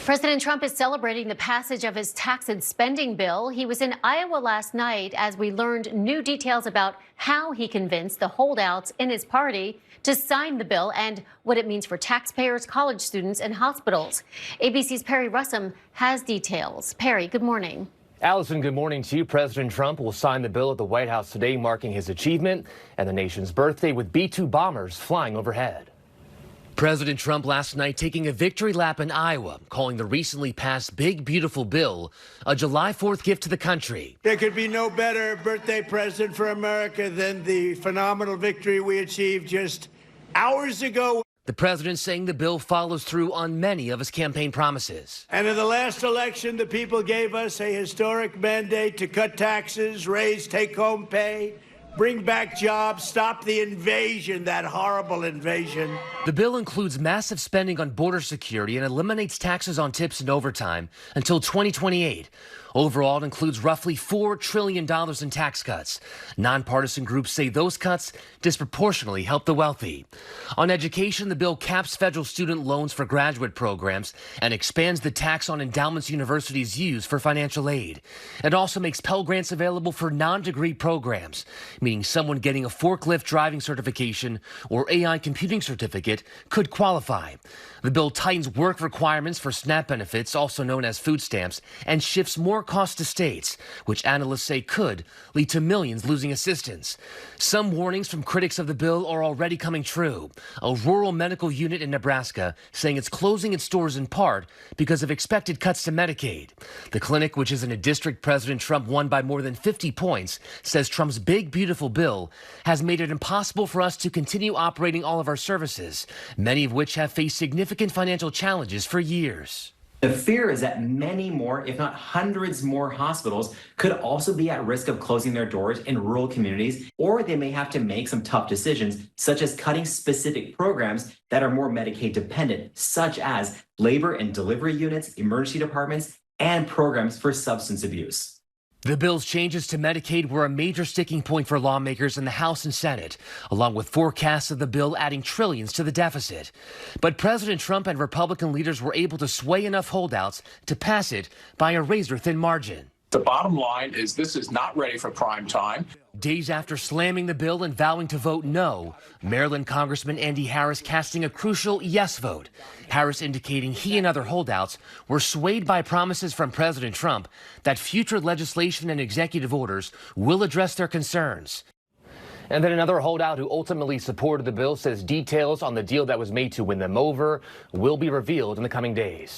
President Trump is celebrating the passage of his tax and spending bill. He was in Iowa last night as we learned new details about how he convinced the holdouts in his party to sign the bill and what it means for taxpayers, college students, and hospitals. ABC's Perry Russum has details. Perry, good morning. Allison, good morning to you. President Trump will sign the bill at the White House today, marking his achievement and the nation's birthday with B-2 bombers flying overhead. President Trump last night taking a victory lap in Iowa, calling the recently passed Big Beautiful Bill a July 4th gift to the country. There could be no better birthday present for America than the phenomenal victory we achieved just hours ago. The president saying the bill follows through on many of his campaign promises. And in the last election, the people gave us a historic mandate to cut taxes, raise take-home pay, bring back jobs, stop the invasion, that horrible invasion. The bill includes massive spending on border security and eliminates taxes on tips and overtime until 2028. Overall, it includes roughly $4 trillion in tax cuts. Nonpartisan groups say those cuts disproportionately help the wealthy. On education, the bill caps federal student loans for graduate programs and expands the tax on endowments universities use for financial aid. It also makes Pell Grants available for non-degree programs, meaning someone getting a forklift driving certification or AI computing certificate could qualify. The bill tightens work requirements for SNAP benefits, also known as food stamps, and shifts more costs to states, which analysts say could lead to millions losing assistance. Some warnings from critics of the bill are already coming true. A rural medical unit in Nebraska saying it's closing its doors in part because of expected cuts to Medicaid. The clinic, which is in a district President Trump won by more than 50 points, says Trump's Big Beautiful Bill has made it impossible for us to continue operating all of our services, many of which have faced significant financial challenges for years. The fear is that many more, if not hundreds more hospitals could also be at risk of closing their doors in rural communities, or they may have to make some tough decisions, such as cutting specific programs that are more Medicaid dependent, such as labor and delivery units, emergency departments, and programs for substance abuse. The bill's changes to Medicaid were a major sticking point for lawmakers in the House and Senate, along with forecasts of the bill adding trillions to the deficit. But President Trump and Republican leaders were able to sway enough holdouts to pass it by a razor-thin margin. The bottom line is this is not ready for prime time. Days after slamming the bill and vowing to vote no, Maryland Congressman Andy Harris casting a crucial yes vote. Harris indicating he and other holdouts were swayed by promises from President Trump that future legislation and executive orders will address their concerns. And then another holdout who ultimately supported the bill says details on the deal that was made to win them over will be revealed in the coming days.